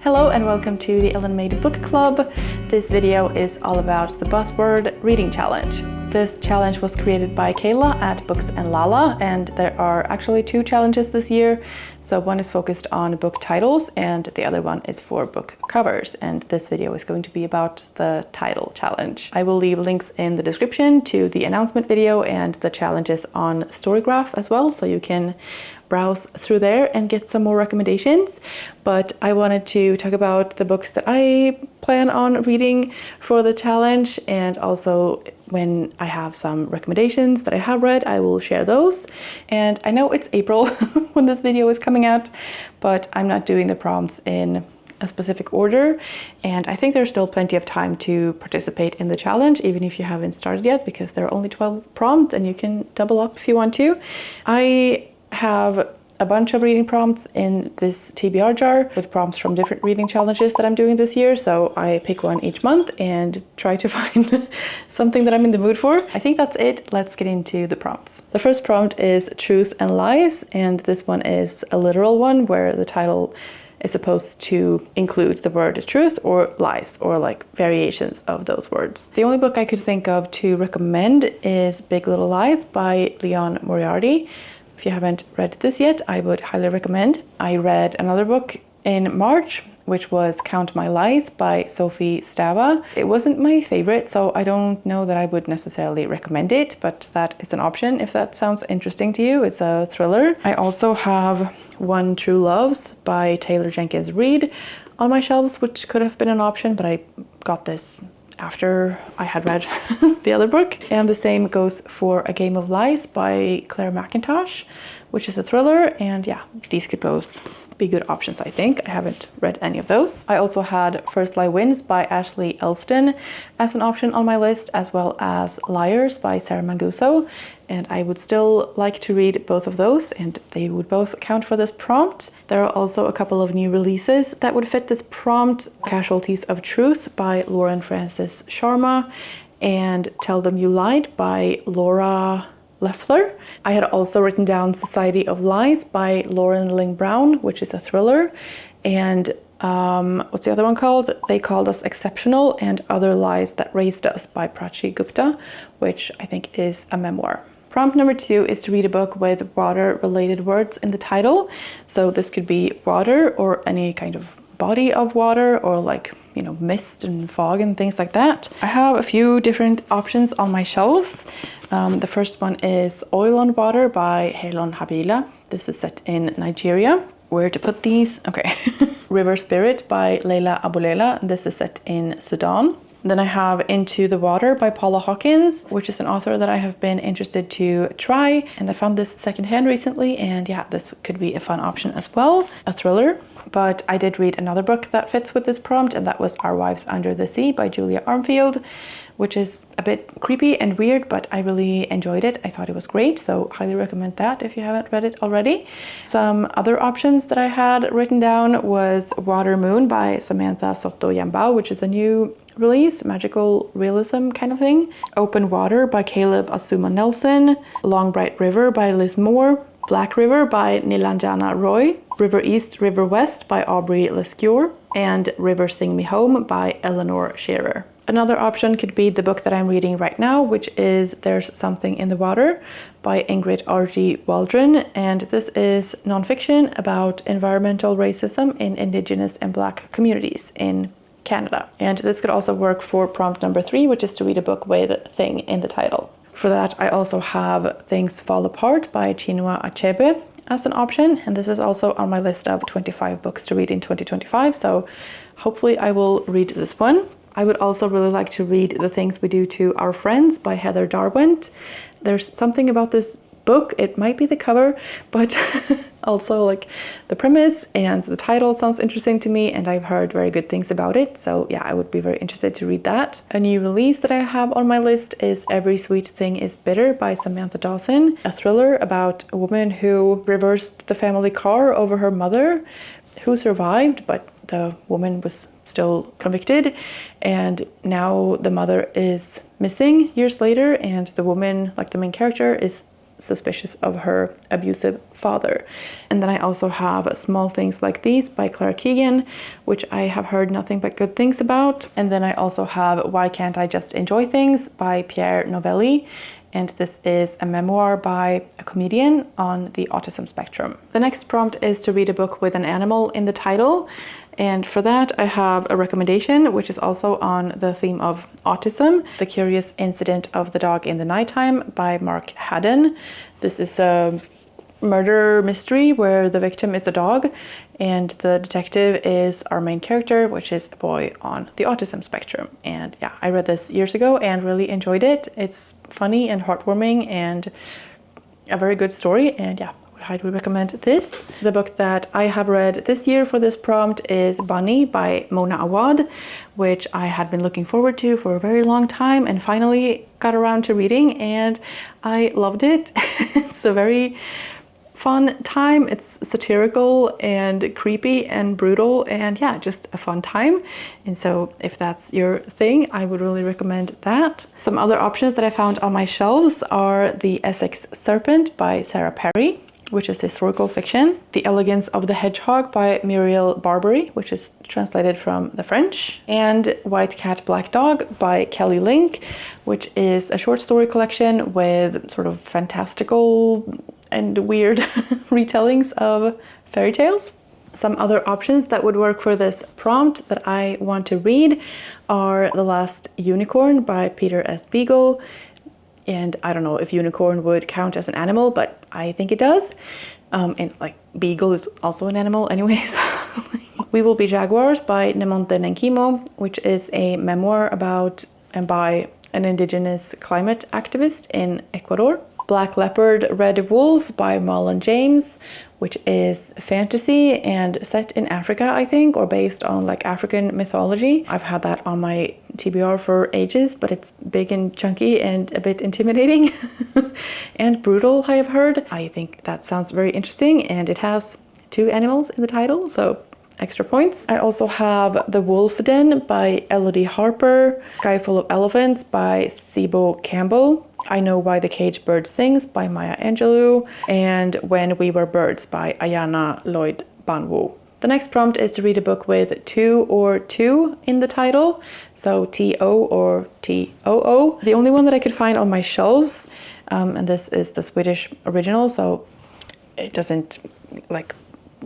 Hello and welcome to the Ellen Made Book Club. This video is all about the Buzzword Reading Challenge. This challenge was created by Kayla at Books and Lala, and there are actually two challenges this year. So one is focused on book titles and the other one is for book covers. And this video is going to be about the title challenge. I will leave links in the description to the announcement video and the challenges on Storygraph as well, so you can browse through there and get some more recommendations. But I wanted to talk about the books that I plan on reading for the challenge, and also when I have some recommendations that I have read, I will share those. And I know it's April when this video is coming out, but I'm not doing the prompts in a specific order, and I think there's still plenty of time to participate in the challenge, even if you haven't started yet, because there are only 12 prompts and you can double up if you want to. I have a bunch of reading prompts in this TBR jar with prompts from different reading challenges that I'm doing this year, so I pick one each month and try to find something that I'm in the mood for. I think that's it. Let's get into the prompts. The first prompt is Truth and Lies, and this one is a literal one where the title is supposed to include the word truth or lies, or like variations of those words. The only book I could think of to recommend is Big Little Lies by Liane Moriarty. If you haven't read this yet, I would highly recommend. I read another book in March, which was Count My Lies by Sophie Stava. It wasn't my favorite, so I don't know that I would necessarily recommend it, but that is an option if that sounds interesting to you. It's a thriller. I also have One True Loves by Jenkins Reid on my shelves, which could have been an option, but I got this after I had read the other book. And the same goes for A Game of Lies by Clare Mackintosh, which is a thriller. And yeah, these could both be good options, I think. I haven't read any of those. I also had First Lie Wins by Elston as an option on my list, as well as Liars by Manguso. And I would still like to read both of those, and they would both count for this prompt. There are also a couple of new releases that would fit this prompt. Casulaties of Truth by Francis-Sharma and Tell Them You Lied by Leffler. I had also written down Society of Lies by Lauren Ling Brown, which is a thriller. And what's the other one called? They Called Us Exceptional and Other Lies That Raised Us by Prachi Gupta, which I think is a memoir. Prompt number 2 is to read a book with water-related words in the title. So this could be water or any kind of body of water, or like, you know, mist and fog and things like that. I have a few different options on my shelves. The first one is Oil on Water by Helon Habila. This is set in Nigeria. Where to put these? Okay. River Spirit by Leila Abulela. This is set in Sudan. Then I have Into the Water by Paula Hawkins, which is an author that I have been interested to try, and I found this secondhand recently, and yeah, this could be a fun option as well. A thriller. But I did read another book that fits with this prompt, and that was Our Wives Under the Sea by Julia Armfield, which is a bit creepy and weird, but I really enjoyed it. I thought it was great, so highly recommend that if you haven't read it already. Some other options that I had written down was Water Moon by Samantha Soto Yambao, which is a new release, magical realism kind of thing. Open Water by Caleb Asuma Nelson. Long Bright River by Liz Moore. Black River by Nilanjana Roy. River East, River West by Aubrey Lescure. And River Sing Me Home by Eleanor Shearer. Another option could be the book that I'm reading right now, which is There's Something in the Water by Ingrid R.G. Waldron. And this is nonfiction about environmental racism in Indigenous and Black communities in Canada. And this could also work for prompt number 3, which is to read a book with Thing in the title. For that, I also have Things Fall Apart by Chinua Achebe as an option. And this is also on my list of 25 books to read in 2025. So hopefully I will read this one. I would also really like to read The Things We Do to Our Friends by Heather Darwent. There's something about this book, it might be the cover, but also like the premise and the title sounds interesting to me, and I've heard very good things about it. So yeah, I would be very interested to read that. A new release that I have on my list is Every Sweet Thing is Bitter by Samantha Dawson, a thriller about a woman who reversed the family car over her mother, who survived, but the woman was still convicted, and now the mother is missing years later, and the woman, like the main character, is suspicious of her abusive father. And then I also have Small Things Like These by Clare, which I have heard nothing but good things about. And then I also have Why Can't I Just Enjoy Things by Pierre Novelli. And this is a memoir by a comedian on the autism spectrum. The next prompt is to read a book with an animal in the title. And for that, I have a recommendation, which is also on the theme of autism, The Curious Incident of the Dog in the Nighttime by Mark Haddon. This is a murder mystery where the victim is a dog and the detective is our main character, which is a boy on the autism spectrum. And yeah, I read this years ago and really enjoyed it. It's funny and heartwarming and a very good story, and yeah, I highly recommend this. The book that I have read this year for this prompt is Bunny by Mona Awad, which I had been looking forward to for a very long time and finally got around to reading, and I loved it. It's a very fun time. It's satirical and creepy and brutal, and yeah, just a fun time. And so if that's your thing, I would really recommend that. Some other options that I found on my shelves are The Essex Serpent by Sarah Perry, which is historical fiction, The Elegance of the Hedgehog by Muriel Barbary, which is translated from the French, and White Cat, Black Dog by Kelly Link, which is a short story collection with sort of fantastical and weird retellings of fairy tales. Some other options that would work for this prompt that I want to read are The Last Unicorn by Peter S. Beagle. And I don't know if unicorn would count as an animal, but I think it does. And like beagle is also an animal anyways. We Will Be Jaguars by Nemonte Nenkimo, which is a memoir about and by an indigenous climate activist in Ecuador. Black Leopard, Red Wolf by Marlon James, which is fantasy and set in Africa, I think, or based on like African mythology. I've had that on my TBR for ages, but it's big and chunky and a bit intimidating and brutal, I have heard. I think that sounds very interesting, and it has 2 animals in the title, so extra points. I also have The Wolf Den by Elodie Harper, Sky Full of Elephants by Sibo Campbell, I Know Why the Caged Bird Sings by Maya Angelou, and When We Were Birds by Ayana Lloyd Banwu. The next prompt is to read a book with 2 or 2 in the title, so T-O or T-O-O. The only one that I could find on my shelves, and this is the Swedish original, so it doesn't like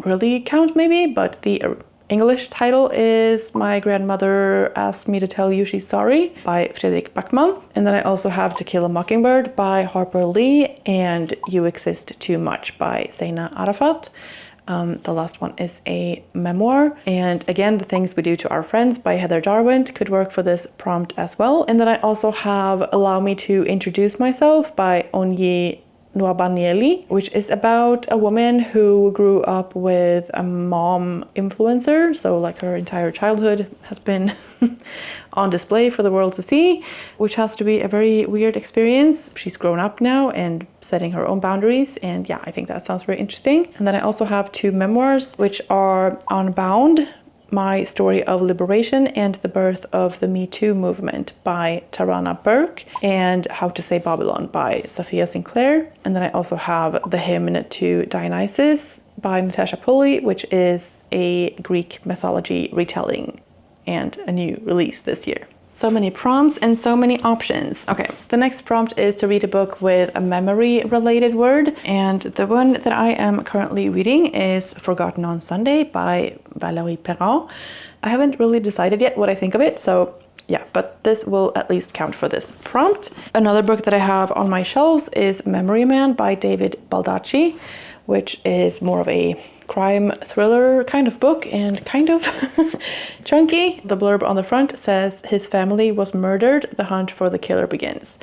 really count maybe, but the English title is My Grandmother Asked Me to Tell You She's Sorry by Fredrik Backman. And then I also have To Kill a Mockingbird by Harper Lee and You Exist Too Much by Zaina Arafat. The last one is a memoir. And again, The Things We Do to Our Friends by Heather Darwin could work for this prompt as well. And then I also have Allow Me to Introduce Myself by Onyi Nwabanieli, which is about a woman who grew up with a mom influencer. So like her entire childhood has been on display for the world to see, which has to be a very weird experience. She's grown up now and setting her own boundaries. And yeah, I think that sounds very interesting. And then I also have 2 memoirs, which are Unbound, My Story of Liberation and the Birth of the Me Too Movement by Tarana Burke, and How to Say Babylon by Sophia Sinclair. And then I also have The Hymn to Dionysus by Natasha Pulley, which is a Greek mythology retelling and a new release this year. So many prompts and so many options. Okay, the next prompt is to read a book with a memory-related word, and the one that I am currently reading is Forgotten on Sunday by Valérie Perrin. I haven't really decided yet what I think of it, so yeah, but this will at least count for this prompt. Another book that I have on my shelves is Memory Man by David Baldacci, which is more of a crime thriller kind of book and kind of chunky. The blurb on the front says, his family was murdered, the hunt for the killer begins.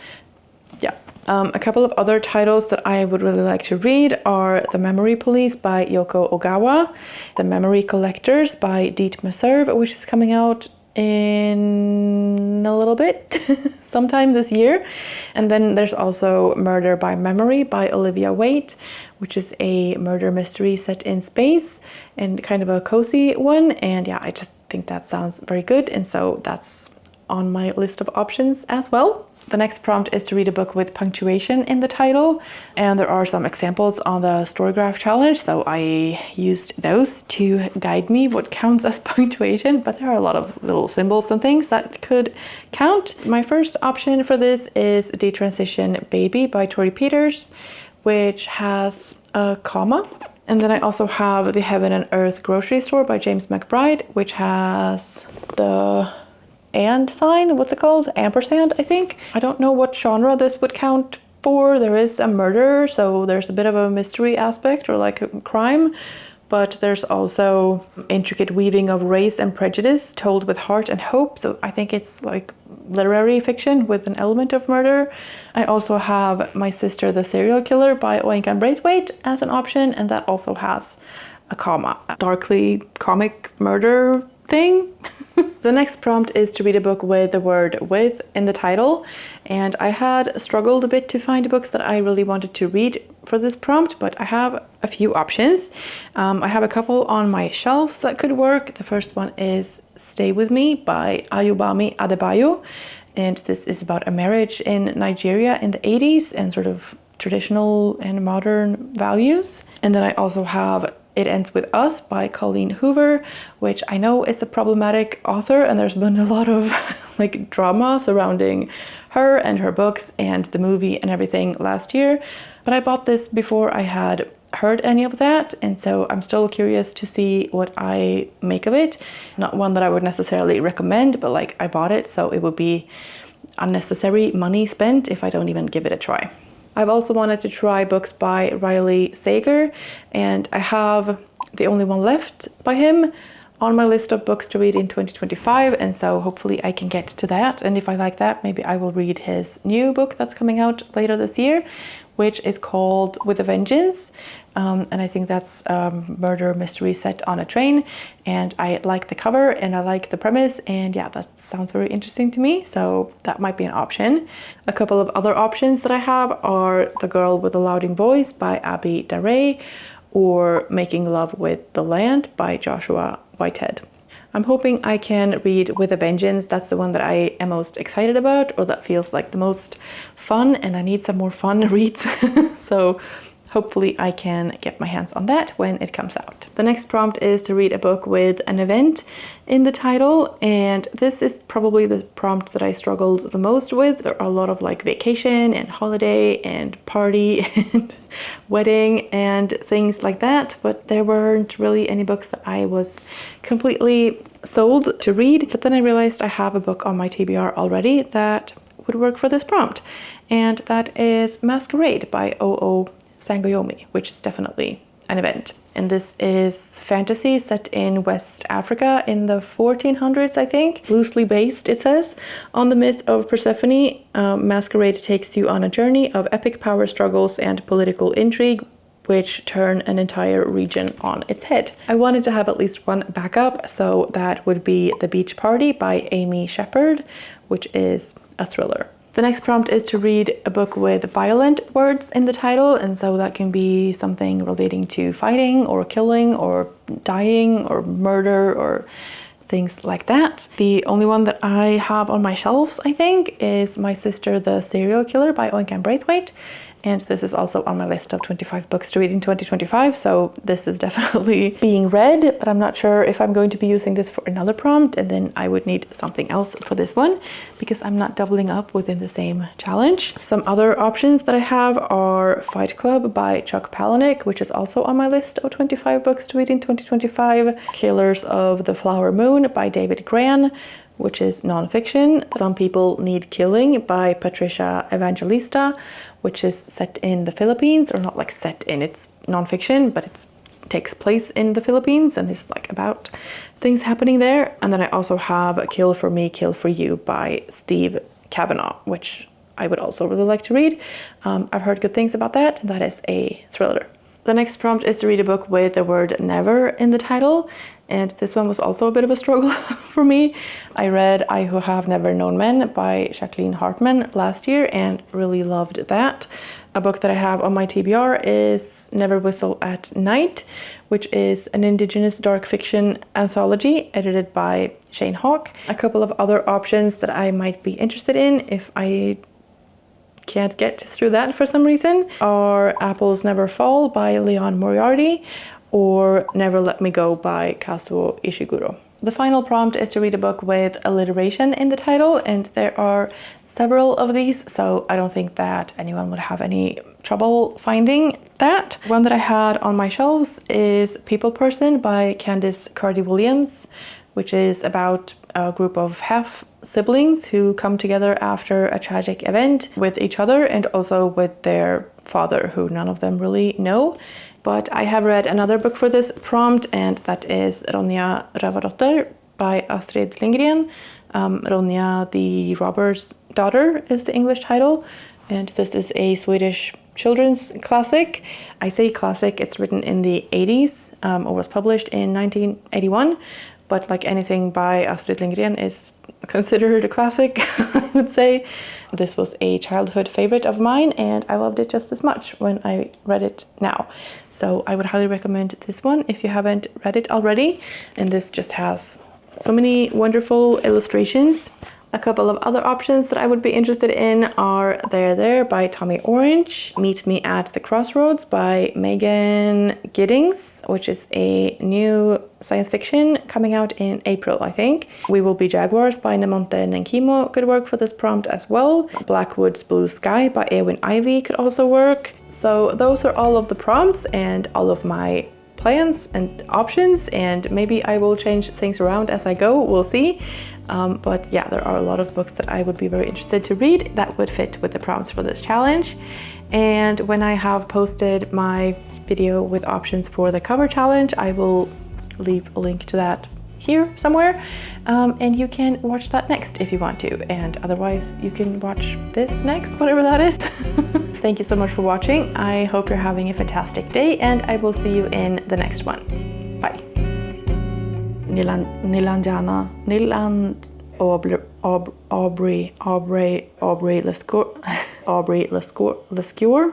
Yeah. A couple of other titles that I would really like to read are The Memory Police by Yoko Ogawa, The Memory Collectors by Deet Meserve, which is coming out in a little bit, sometime this year. And then there's also Murder by Memory by Olivia Waite, which is a murder mystery set in space and kind of a cozy one. And yeah, I just think that sounds very good. And so that's on my list of options as well. The next prompt is to read a book with punctuation in the title, and there are some examples on the Storygraph challenge, so I used those to guide me what counts as punctuation, but there are a lot of little symbols and things that could count. My first option for this is Detransition Baby by Tori Peters, which has a comma. And then I also have The Heaven and Earth Grocery Store by James McBride, which has the and sign, what's it called? Ampersand, I think. I don't know what genre this would count for. There is a murder, so there's a bit of a mystery aspect or like a crime, but there's also intricate weaving of race and prejudice told with heart and hope. So I think it's like literary fiction with an element of murder. I also have My Sister the Serial Killer by Oink and Braithwaite as an option, and that also has a comma. A darkly comic murder thing. The next prompt is to read a book with the word with in the title, and I had struggled a bit to find books that I really wanted to read for this prompt, but I have a few options. I have a couple on my shelves that could work. The first one is Stay With Me by Ayobami Adebayo, and this is about a marriage in Nigeria in the 80s and sort of traditional and modern values. And then I also have It Ends With Us by Colleen Hoover, which I know is a problematic author, and there's been a lot of like drama surrounding her and her books and the movie and everything last year. But I bought this before I had heard any of that, and so I'm still curious to see what I make of it. Not one that I would necessarily recommend, but like I bought it, so it would be unnecessary money spent if I don't even give it a try. I've also wanted to try books by Riley Sager, and I have the only one left by him on my list of books to read in 2025, and so hopefully I can get to that. And if I like that, maybe I will read his new book that's coming out later this year, which is called With a Vengeance. And I think that's a murder mystery set on a train, and I like the cover and I like the premise, and yeah, that sounds very interesting to me, so that might be an option. A couple of other options that I have are The Girl with the Louding Voice by Abby Daray, or Making Love with the Land by Joshua Whitehead. I'm hoping I can read With a Vengeance. That's the one that I am most excited about, or that feels like the most fun, and I need some more fun reads. So hopefully I can get my hands on that when it comes out. The next prompt is to read a book with an event in the title, and this is probably the prompt that I struggled the most with. There are a lot of like vacation and holiday and party and wedding and things like that, but there weren't really any books that I was completely sold to read. But then I realized I have a book on my TBR already that would work for this prompt, and that is Masquerade by O.O. Sangoyomi, which is definitely an event. And this is fantasy set in West Africa in the 1400s, I think. Loosely based, it says, on the myth of Persephone. Masquerade takes you on a journey of epic power struggles and political intrigue, which turn an entire region on its head. I wanted to have at least one backup, so that would be The Beach Party by Amy Shepherd, which is a thriller. The next prompt is to read a book with violent words in the title, and so that can be something relating to fighting or killing or dying or murder or things like that. The only one that I have on my shelves, I think, is My Sister the Serial Killer by Oink and Braithwaite, and this is also on my list of 25 books to read in 2025, so this is definitely being read, but I'm not sure if I'm going to be using this for another prompt, and then I would need something else for this one because I'm not doubling up within the same challenge. Some other options that I have are Fight Club by Chuck Palahniuk, which is also on my list of 25 books to read in 2025, Killers of the Flower Moon by David Gran, which is nonfiction, Some People Need Killing by Patricia Evangelista, which is set in the Philippines, or not like set in, it's nonfiction, but it takes place in the Philippines and is like about things happening there. And then I also have Kill for Me, Kill for You by Steve Kavanaugh, which I would also really like to read. I've heard good things about that. That is a thriller. The next prompt is to read a book with the word never in the title, and this one was also a bit of a struggle for me. I read I Who Have Never Known Men by Jacqueline Hartman last year and really loved that. A book that I have on my TBR is Never Whistle at Night, which is an Indigenous dark fiction anthology edited by Shane Hawke. A couple of other options that I might be interested in if I can't get through that for some reason, are Apples Never Fall by Liane Moriarty or Never Let Me Go by Kazuo Ishiguro. The final prompt is to read a book with alliteration in the title, and there are several of these, so I don't think that anyone would have any trouble finding that. One that I had on my shelves is People Person by Candice Carty-Williams, which is about a group of half-siblings who come together after a tragic event with each other and also with their father, who none of them really know. But I have read another book for this prompt, and that is Ronja Rövardotter by Astrid Lindgren. Ronja the Robber's Daughter is the English title, and this is a Swedish children's classic. I say classic, it's written in the 80s, or was published in 1981, but like anything by Astrid Lindgren is considered a classic, I would say. This was a childhood favorite of mine, and I loved it just as much when I read it now. So I would highly recommend this one if you haven't read it already. And this just has so many wonderful illustrations. A couple of other options that I would be interested in are There by Tommy Orange, Meet Me at the Crossroads by Megan Giddings, which is a new science fiction coming out in April, I think. We Will Be Jaguars by Nemonte Nenkimo could work for this prompt as well. Blackwood's Blue Sky by Eowyn Ivy could also work. So those are all of the prompts and all of my plans and options, and maybe I will change things around as I go, we'll see. But yeah, there are a lot of books that I would be very interested to read that would fit with the prompts for this challenge. And when I have posted my video with options for the cover challenge, I will leave a link to that here somewhere, and you can watch that next if you want to, and otherwise you can watch this next, whatever that is. Thank you so much for watching. I hope you're having a fantastic day, and I will see you in the next one. Bye. Aubrey Lescure